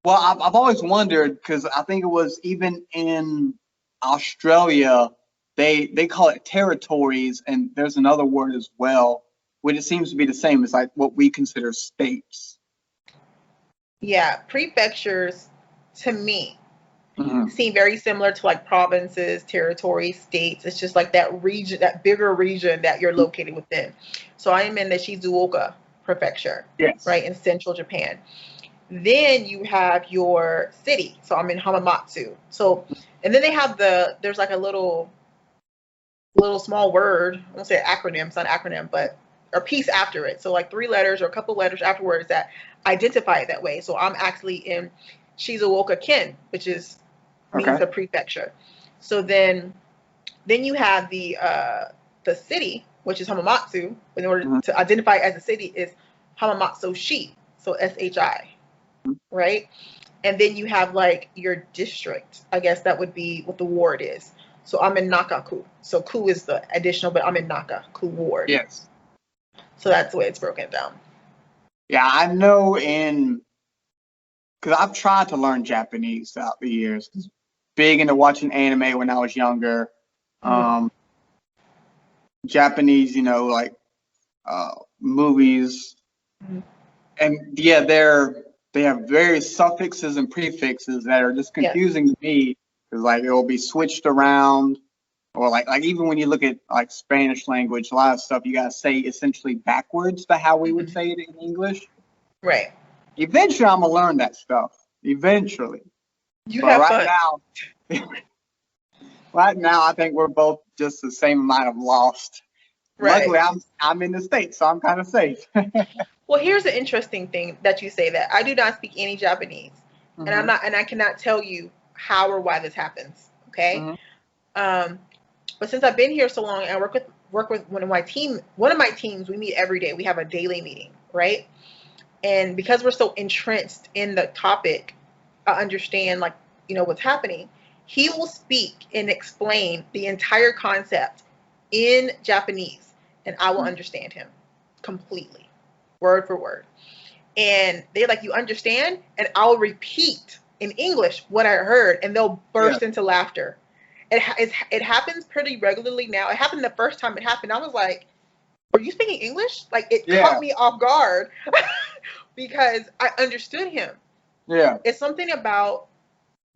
Well, I've always wondered because I think it was even in Australia, they call it territories, and there's another word as well, which it seems to be the same. It's like what we consider states. Yeah, prefectures to me seem very similar to like provinces, territories, states. It's just like that region, that bigger region that you're located within. So I am in the Shizuoka prefecture, right, in central Japan. Then you have your city. So I'm in Hamamatsu. So, and then they have there's like a little small word. I won't say acronym. It's not an acronym, but a piece after it. So like 3 letters or a couple letters afterwards that identify it that way. So I'm actually in Shizuoka Ken, which means the prefecture. So then you have the city, which is Hamamatsu. In order to identify it as a city is Hamamatsu Shi. So SHI. Right? And then you have like your district. I guess that would be what the ward is. So I'm in Naka-ku. So ku is the additional, but I'm in Naka-ku ward. Yes. So that's the way it's broken down. Yeah, I know because I've tried to learn Japanese throughout the years. Big into watching anime when I was younger. Japanese, like movies. And yeah, they have various suffixes and prefixes that are just confusing to me because like it will be switched around, or like even when you look at like Spanish language, a lot of stuff you gotta say essentially backwards to how we would say it in English. Right. Eventually, I'm gonna learn that stuff. Eventually. Have fun. Right now, I think we're both just the same amount of lost. Right. Luckily, I'm in the States, so I'm kind of safe. Well, here's the interesting thing that you say that I do not speak any Japanese, and I cannot tell you how or why this happens. Okay. But since I've been here so long, and I work with one of my teams, we meet every day. We have a daily meeting, right? And because we're so entrenched in the topic, I understand what's happening. He will speak and explain the entire concept in Japanese, and I will understand him completely, word for word. And they're like, "You understand?" And I'll repeat in English what I heard, and they'll burst into laughter. It happens pretty regularly now. It happened the first time it happened. I was like, "Are you speaking English?" Like it caught me off guard because I understood him. Yeah. It's something about,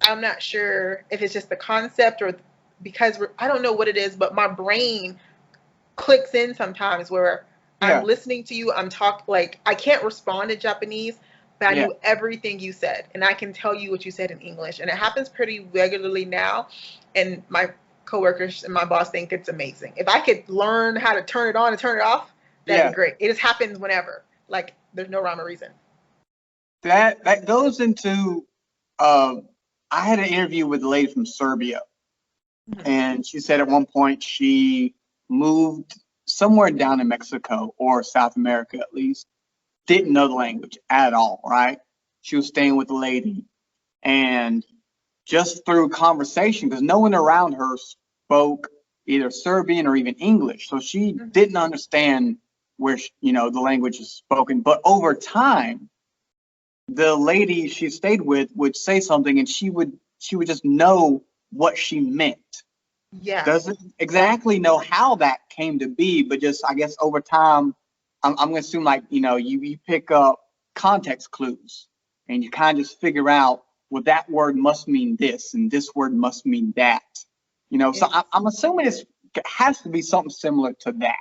I'm not sure if it's just the concept or because I don't know what it is, but my brain clicks in sometimes where I'm listening to you. I can't respond in Japanese, but I knew everything you said, and I can tell you what you said in English, and it happens pretty regularly now. And my coworkers and my boss think it's amazing. If I could learn how to turn it on and turn it off, that'd be great. It just happens whenever. Like there's no rhyme or reason. That goes into. I had an interview with a lady from Serbia, Mhm. And she said at one point she moved somewhere down in Mexico or South America at least, didn't know the language at all, right? She was staying with a lady, and just through conversation, because no one around her spoke either Serbian or even English, so she Mhm. didn't understand where the language is spoken. But over time, the lady she stayed with would say something, and she would just know what she meant. Yes. Doesn't exactly know how that came to be, but just I guess over time, I'm gonna assume like you pick up context clues, and you kind of just figure out, well, that word must mean this and this word must mean that. So It's I'm assuming it has to be something similar to that.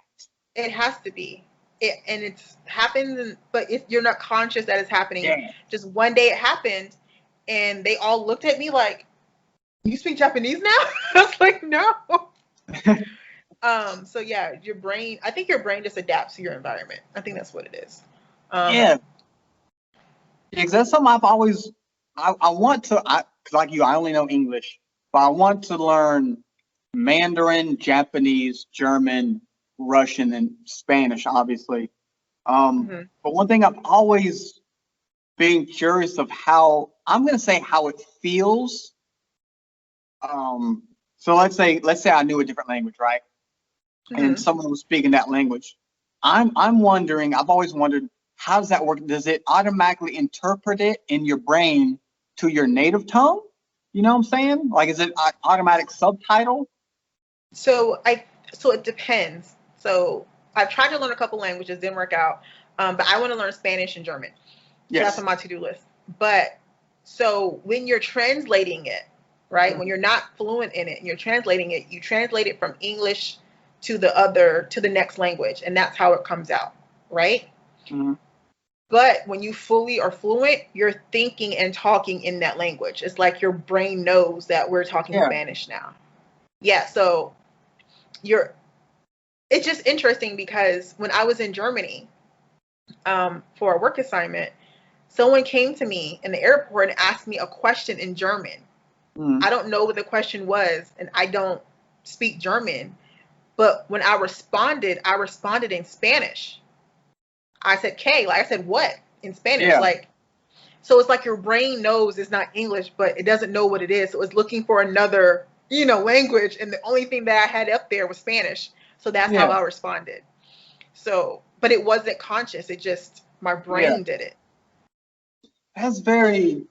It has to be. And it's happens, but if you're not conscious that it's happening, Yeah. just one day it happened, and they all looked at me like, "You speak Japanese now?" I was like, "No." So yeah, your brain. I think your brain just adapts to your environment. I think that's what it is. Yeah. Because that's something I've always I want to cause like you, I only know English, but I want to learn Mandarin, Japanese, German, Russian, and Spanish, obviously. Mhm. But one thing I've always been curious of how I'm gonna say how it feels. Um, so let's say I knew a different language, right? And Mhm. someone was speaking that language. I'm wondering, I've always wondered, how does that work? Does it automatically interpret it in your brain to your native tongue? You know what I'm saying? Like, is it automatic subtitle? So so it depends. So I've tried to learn a couple languages, didn't work out. But I want to learn Spanish and German. So that's Yes. on my to-do list. But so when you're translating it, right? When Mhm. you're not fluent in it and you're translating it, you translate it from English to the next language, and that's how it comes out, right? Mhm. But when you fully are fluent, you're thinking and talking in that language. It's like your brain knows that we're talking Yeah. Spanish now. Yeah, so you're it's just interesting because when I was in Germany for a work assignment, someone came to me in the airport and asked me a question in German. I Mhm. don't know what the question was, and I don't speak German. But when I responded in Spanish. I said K, like I said what in Spanish, Yeah. like so it's like your brain knows it's not English, but it doesn't know what it is. So it's looking for another, language, and the only thing that I had up there was Spanish. So that's how Yeah. I responded. So, but it wasn't conscious. It just my Yeah. brain did it. That's very.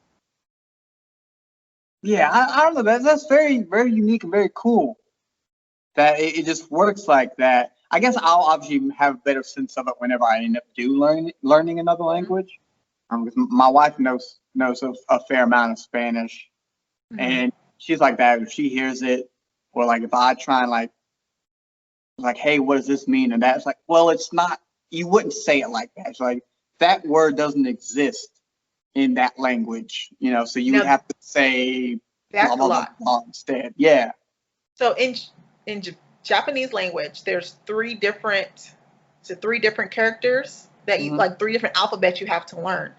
Yeah. I don't know. That's very very unique and very cool. That it just works like that. I guess I'll obviously have a better sense of it whenever I end up learning another Mhm. language. 'Cause my wife knows a fair amount of Spanish, Mhm. and she's like that. If she hears it, or like if I try and like, hey, what does this mean? And that's like, well, it's not. You wouldn't say it like that. It's like that word doesn't exist in that language, So you would Now have to say blah that's a blah blah lot. blah instead. Yeah. So in Japanese language, there's three different characters that you Hmm. like three different alphabets you have to learn.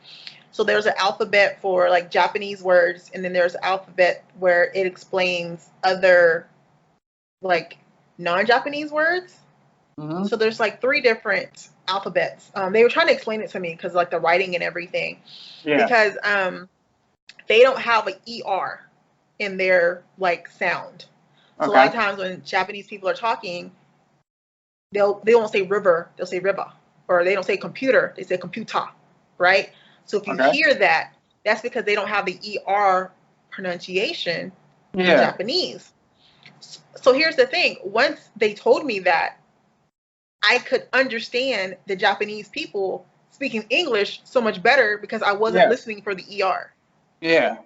So there's an alphabet for like Japanese words, and then there's an alphabet where it explains other like non-Japanese words. Hmm. So there's like three different alphabets. They were trying to explain it to me because like the writing and everything, Yeah. because they don't have an er in their like sound. So a lot of Okay. times when Japanese people are talking, they won't say river, they'll say river, or they don't say computer, they say computer, right? So if you Okay. hear that, that's because they don't have the er pronunciation in Yeah. Japanese. So here's the thing: once they told me that, I could understand the Japanese people speaking English so much better because I wasn't Yes. listening for the er. Yeah.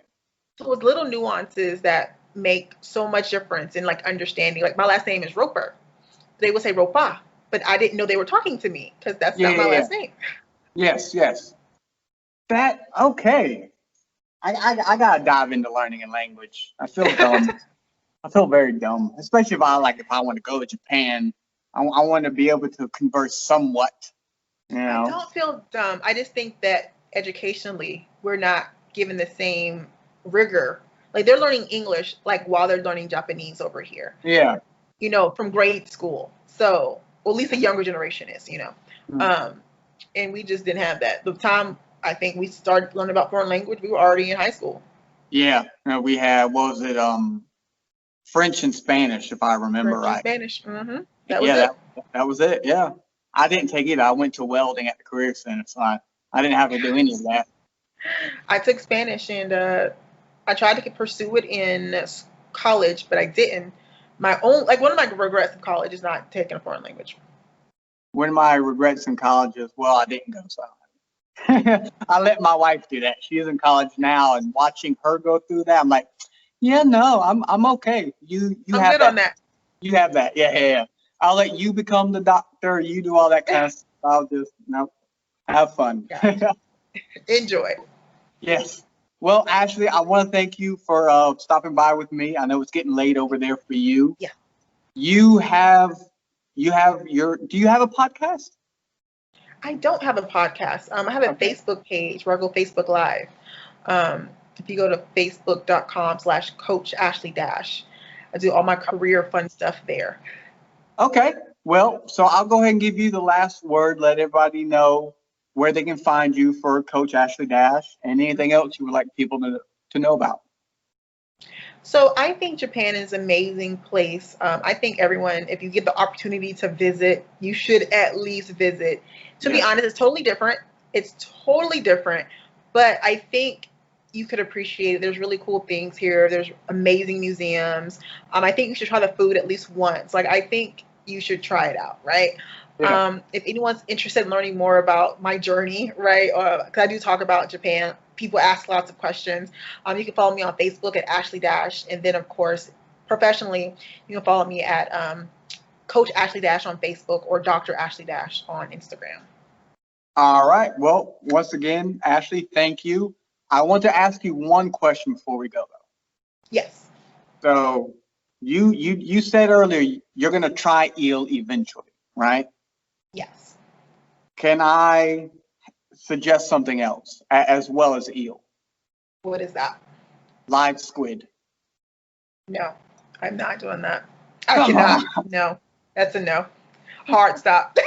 So it's little nuances that make so much difference in like understanding. Like my last name is Roper. They would say Ropa, but I didn't know they were talking to me because that's Yeah. not Yeah. my Yeah. last name. Yes. Yes. That okay. I gotta dive into learning a language. I feel dumb. I feel very dumb, especially if I want to go to Japan. I want to be able to converse somewhat. You I know. don't feel dumb. I just think that educationally, we're not given the same rigor. like they're learning English like while they're learning Japanese over here. Yeah. You know, from grade school. So, well, at least the younger generation is, you know. And we just didn't have that. The time I think we started learning about foreign language, we were already in high school. Yeah. We had, what was it? French and Spanish, if I remember right. French and Spanish. That was it. That was it. Yeah. I didn't take it. I went to welding at the Career Center, so I didn't have to do any of that. I took Spanish, and I tried to pursue it in college, but I didn't. One of my regrets in college is not taking a foreign language. One of my regrets in college is, well, I didn't go silent. I let my wife do that. She is in college now, and watching her go through that, I'm like, yeah, no, I'm okay. You I'm have good that. on that. You have that. Yeah. I'll let you become the doctor. You do all that kind of stuff. I'll just, have fun. Enjoy. Yes. Well, Ashley, I want to thank you for stopping by with me. I know it's getting late over there for you. Yeah. Do you have a podcast? I don't have a podcast. I have a Facebook page where I go Facebook Live. If you go to facebook.com/Coach Ashley Dash, I do all my career fun stuff there. Okay. Well, so I'll go ahead and give you the last word. Let everybody know where they can find you for Coach Ashley Dash and anything else you would like people to know about. So I think Japan is an amazing place. I think everyone, if you get the opportunity to visit, you should at least visit. To be honest, it's totally different. But I think you could appreciate it. There's really cool things here. There's amazing museums. I think you should try the food at least once. Like, I think you should try it out, right? Yeah. If anyone's interested in learning more about my journey, right, because I do talk about Japan, people ask lots of questions. You can follow me on Facebook at Ashley Dash, and then of course, professionally, you can follow me at Coach Ashley Dash on Facebook or Dr. Ashley Dash on Instagram. All right. Well, once again, Ashley, thank you. I want to ask you one question before we go, though. Yes. So you said earlier you're going to try eel eventually, right? Yes. Can I suggest something else as well as eel? What is that? Live squid. No, I'm not doing that. I cannot. No, that's a no. Hard stop.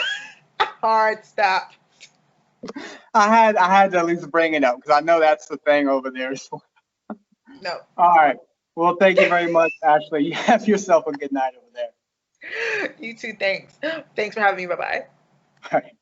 Hard stop. I had to at least bring it up because I know that's the thing over there. No. All right. Well, thank you very much, Ashley. You have yourself a good night over there. You too. Thanks. Thanks for having me. Bye-bye. All right.